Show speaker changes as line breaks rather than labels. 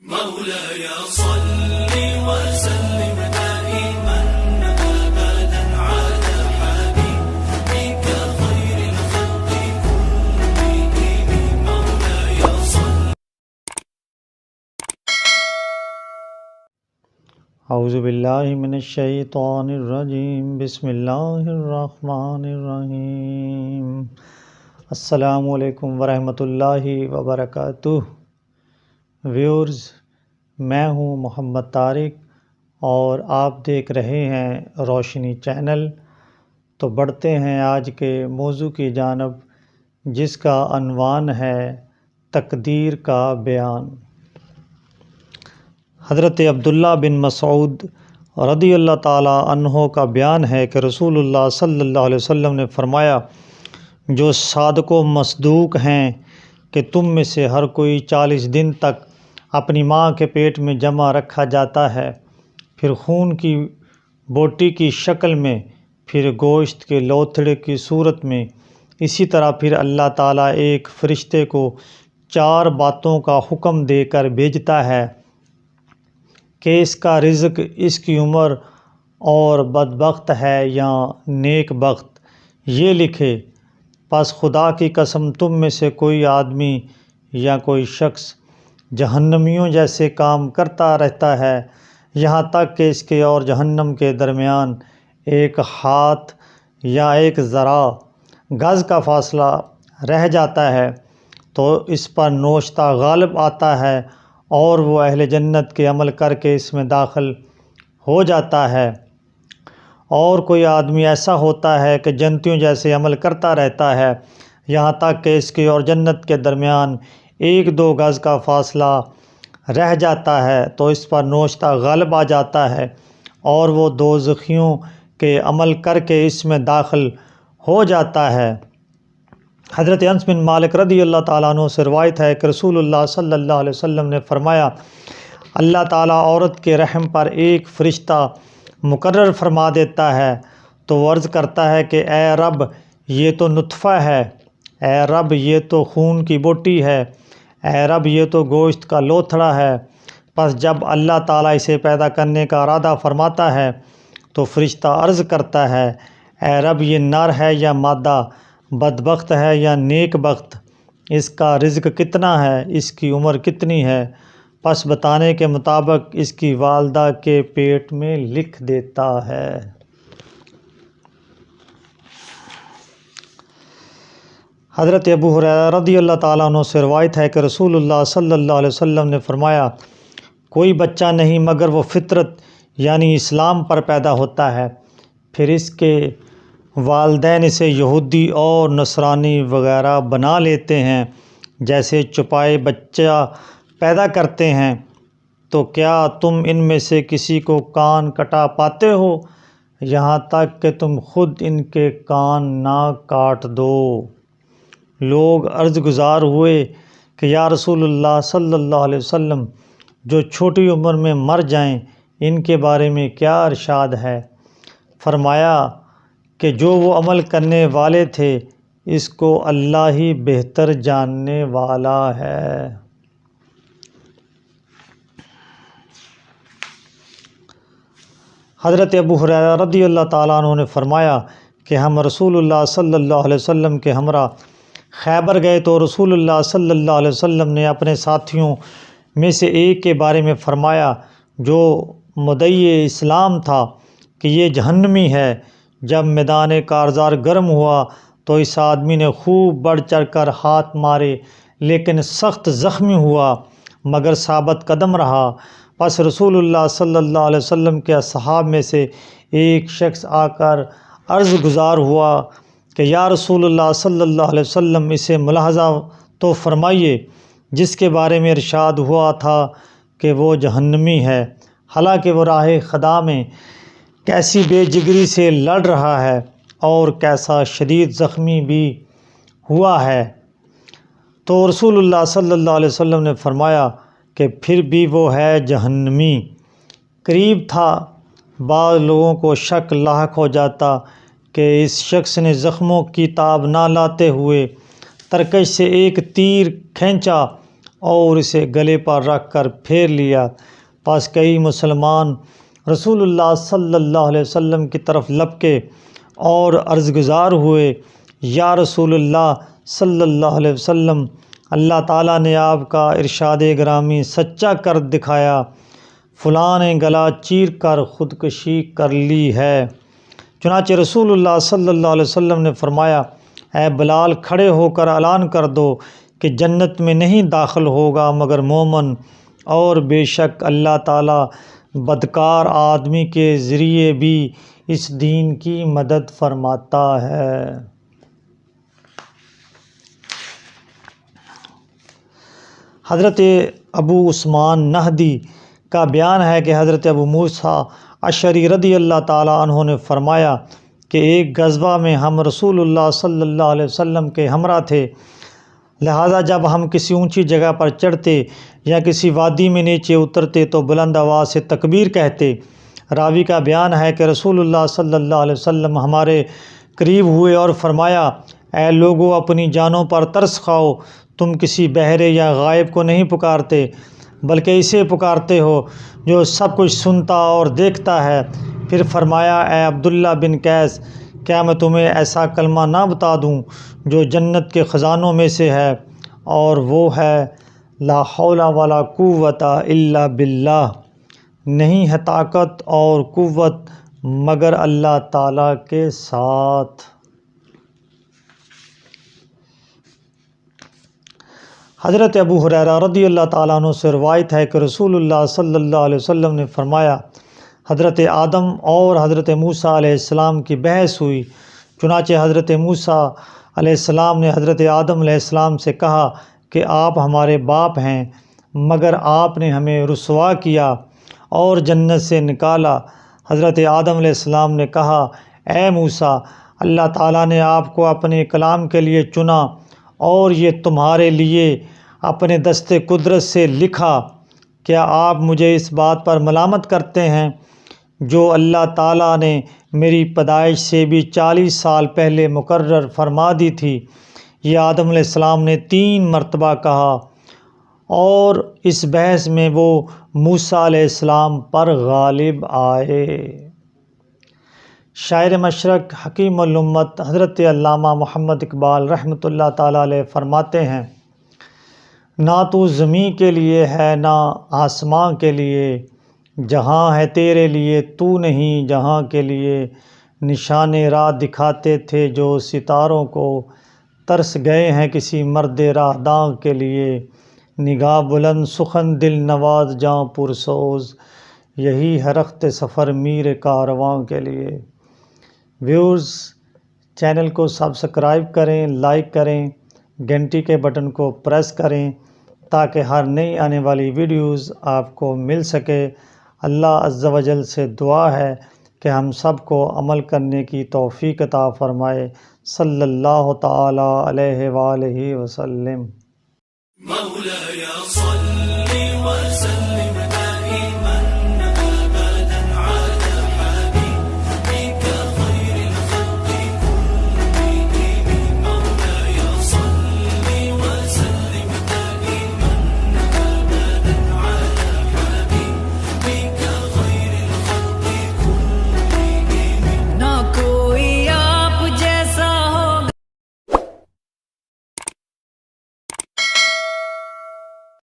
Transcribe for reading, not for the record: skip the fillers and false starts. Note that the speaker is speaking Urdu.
مولاي صل وسلم دائما أبدا على حبيبك خير الخلق كلهم مولاي صل.
اعوذ باللہ من الشیطان الرجیم، بسم اللہ الرحمن الرحیم۔ السلام علیکم ورحمۃ اللہ وبرکاتہ۔ ویورز، میں ہوں محمد طارق اور آپ دیکھ رہے ہیں روشنی چینل۔ تو بڑھتے ہیں آج کے موضوع کی جانب، جس کا عنوان ہے تقدیر کا بیان۔ حضرت عبداللہ بن مسعود رضی اللہ تعالیٰ عنہ کا بیان ہے کہ رسول اللہ صلی اللہ علیہ وسلم نے فرمایا، جو صادق و مصدوق ہیں کہ تم میں سے ہر کوئی 40 دن تک اپنی ماں کے پیٹ میں جمع رکھا جاتا ہے، پھر خون کی بوٹی کی شکل میں، پھر گوشت کے لوتھڑے کی صورت میں، اسی طرح پھر اللہ تعالیٰ ایک فرشتے کو 4 باتوں کا حکم دے کر بھیجتا ہے کہ اس کا رزق، اس کی عمر اور بدبخت ہے یا نیک بخت، یہ لکھے۔ پس خدا کی قسم تم میں سے کوئی آدمی یا کوئی شخص جہنمیوں جیسے کام کرتا رہتا ہے، یہاں تک کہ اس کے اور جہنم کے درمیان ایک ہاتھ یا ایک ذرا گز کا فاصلہ رہ جاتا ہے، تو اس پر نوشتہ غالب آتا ہے اور وہ اہل جنت کے عمل کر کے اس میں داخل ہو جاتا ہے۔ اور کوئی آدمی ایسا ہوتا ہے کہ جنتیوں جیسے عمل کرتا رہتا ہے، یہاں تک کہ اس کے اور جنت کے درمیان 1-2 گز کا فاصلہ رہ جاتا ہے، تو اس پر نوشتہ غالب آ جاتا ہے اور وہ دوزخیوں کے عمل کر کے اس میں داخل ہو جاتا ہے۔ حضرت انس بن مالک رضی اللہ تعالیٰ عنہ سے روایت ہے کہ رسول اللہ صلی اللہ علیہ وسلم نے فرمایا، اللہ تعالیٰ عورت کے رحم پر ایک فرشتہ مقرر فرما دیتا ہے، تو وہ عرض کرتا ہے کہ اے رب، یہ تو نطفہ ہے، اے رب یہ تو خون کی بوٹی ہے، اے رب یہ تو گوشت کا لوتھڑا ہے۔ پس جب اللہ تعالیٰ اسے پیدا کرنے کا ارادہ فرماتا ہے تو فرشتہ عرض کرتا ہے، اے رب یہ نر ہے یا مادہ، بدبخت ہے یا نیک بخت، اس کا رزق کتنا ہے، اس کی عمر کتنی ہے؟ پس بتانے کے مطابق اس کی والدہ کے پیٹ میں لکھ دیتا ہے۔ حضرت ابو ہریرہ رضی اللہ تعالیٰ عنہ سے روایت ہے کہ رسول اللہ صلی اللہ علیہ وسلم نے فرمایا، کوئی بچہ نہیں مگر وہ فطرت یعنی اسلام پر پیدا ہوتا ہے، پھر اس کے والدین اسے یہودی اور نصرانی وغیرہ بنا لیتے ہیں، جیسے چوپائے بچہ پیدا کرتے ہیں۔ تو کیا تم ان میں سے کسی کو کان کٹا پاتے ہو، یہاں تک کہ تم خود ان کے کان نہ کاٹ دو؟ لوگ عرض گزار ہوئے کہ یا رسول اللہ صلی اللہ علیہ وسلم، جو چھوٹی عمر میں مر جائیں ان کے بارے میں کیا ارشاد ہے؟ فرمایا کہ جو وہ عمل کرنے والے تھے اس کو اللہ ہی بہتر جاننے والا ہے۔ حضرت ابو ہریرہ رضی اللہ تعالیٰ عنہ نے فرمایا کہ ہم رسول اللہ صلی اللہ علیہ وسلم کے ہمراہ خیبر گئے تو رسول اللہ صلی اللہ علیہ وسلم نے اپنے ساتھیوں میں سے ایک کے بارے میں فرمایا جو مدعی اسلام تھا کہ یہ جہنمی ہے۔ جب میدان کارزار گرم ہوا تو اس آدمی نے خوب بڑھ چڑھ کر ہاتھ مارے، لیکن سخت زخمی ہوا مگر ثابت قدم رہا۔ پس رسول اللہ صلی اللہ علیہ وسلم کے اصحاب میں سے ایک شخص آ کر عرض گزار ہوا کہ یا رسول اللہ صلی اللہ علیہ وسلم، اسے ملاحظہ تو فرمائیے جس کے بارے میں ارشاد ہوا تھا کہ وہ جہنمی ہے، حالانکہ وہ راہ خدا میں کیسی بے جگری سے لڑ رہا ہے اور کیسا شدید زخمی بھی ہوا ہے۔ تو رسول اللہ صلی اللہ علیہ وسلم نے فرمایا کہ پھر بھی وہ ہے جہنمی۔ قریب تھا بعض لوگوں کو شک لاحق ہو جاتا کہ اس شخص نے زخموں کی تاب نہ لاتے ہوئے ترکش سے ایک تیر کھینچا اور اسے گلے پر رکھ کر پھیر لیا۔ پس کئی مسلمان رسول اللہ صلی اللہ علیہ وسلم کی طرف لپکے اور عرض گزار ہوئے، یا رسول اللہ صلی اللہ علیہ وسلم، اللہ تعالیٰ نے آپ کا ارشاد گرامی سچا کر دکھایا، فلاں نے گلا چیر کر خودکشی کر لی ہے۔ چنانچہ رسول اللہ صلی اللہ علیہ وسلم نے فرمایا، اے بلال، کھڑے ہو کر اعلان کر دو کہ جنت میں نہیں داخل ہوگا مگر مومن، اور بے شک اللہ تعالیٰ بدکار آدمی کے ذریعے بھی اس دین کی مدد فرماتا ہے۔ حضرت ابو عثمان نہدی کا بیان ہے کہ حضرت ابو موسیٰ اشعری رضی اللہ تعالیٰ عنہ نے فرمایا کہ ایک غزوہ میں ہم رسول اللہ صلی اللہ علیہ وسلم کے ہمراہ تھے، لہذا جب ہم کسی اونچی جگہ پر چڑھتے یا کسی وادی میں نیچے اترتے تو بلند آواز سے تکبیر کہتے۔ راوی کا بیان ہے کہ رسول اللہ صلی اللہ علیہ وسلم ہمارے قریب ہوئے اور فرمایا، اے لوگو، اپنی جانوں پر ترس کھاؤ، تم کسی بہرے یا غائب کو نہیں پکارتے بلکہ اسے پکارتے ہو جو سب کچھ سنتا اور دیکھتا ہے۔ پھر فرمایا، اے عبداللہ بن قیس، کیا میں تمہیں ایسا کلمہ نہ بتا دوں جو جنت کے خزانوں میں سے ہے، اور وہ ہے لا حول ولا قوت الا باللہ، نہیں ہے طاقت اور قوت مگر اللہ تعالیٰ کے ساتھ۔ حضرت ابو ہریرہ رضی اللہ تعالیٰ عنہ سے روایت ہے کہ رسول اللہ صلی اللہ علیہ وسلم نے فرمایا، حضرت آدم اور حضرت موسیٰ علیہ السلام کی بحث ہوئی۔ چنانچہ حضرت موسیٰ علیہ السلام نے حضرت آدم علیہ السلام سے کہا کہ آپ ہمارے باپ ہیں، مگر آپ نے ہمیں رسوا کیا اور جنت سے نکالا۔ حضرت آدم علیہ السلام نے کہا، اے موسیٰ، اللہ تعالیٰ نے آپ کو اپنے کلام کے لیے چنا اور یہ تمہارے لیے اپنے دست قدرت سے لکھا، کیا آپ مجھے اس بات پر ملامت کرتے ہیں جو اللہ تعالیٰ نے میری پیدائش سے بھی 40 سال پہلے مقرر فرما دی تھی؟ یہ آدم علیہ السلام نے 3 مرتبہ کہا، اور اس بحث میں وہ موسیٰ علیہ السلام پر غالب آئے۔ شاعر مشرق حکیم الامت حضرت علامہ محمد اقبال رحمۃ اللہ تعالیٰ علیہ فرماتے ہیں، نہ تو زمین کے لیے ہے نہ آسماں کے لیے، جہاں ہے تیرے لیے تو نہیں جہاں کے لیے، نشان راہ دکھاتے تھے جو ستاروں کو، ترس گئے ہیں کسی مرد راہ داں کے لیے، نگاہ بلند سخن دل نواز جاں پرسوز، یہی ہے رخت سفر میر کارواں کے لیے۔ ویورز، چینل کو سبسکرائب کریں، لائک کریں، گھنٹی کے بٹن کو پریس کریں تاکہ ہر نئی آنے والی ویڈیوز آپ کو مل سکے۔ اللہ عز و جل سے دعا ہے کہ ہم سب کو عمل کرنے کی توفیق عطا فرمائے۔ صلی اللہ تعالی علیہ وآلہ وسلم۔
مولاي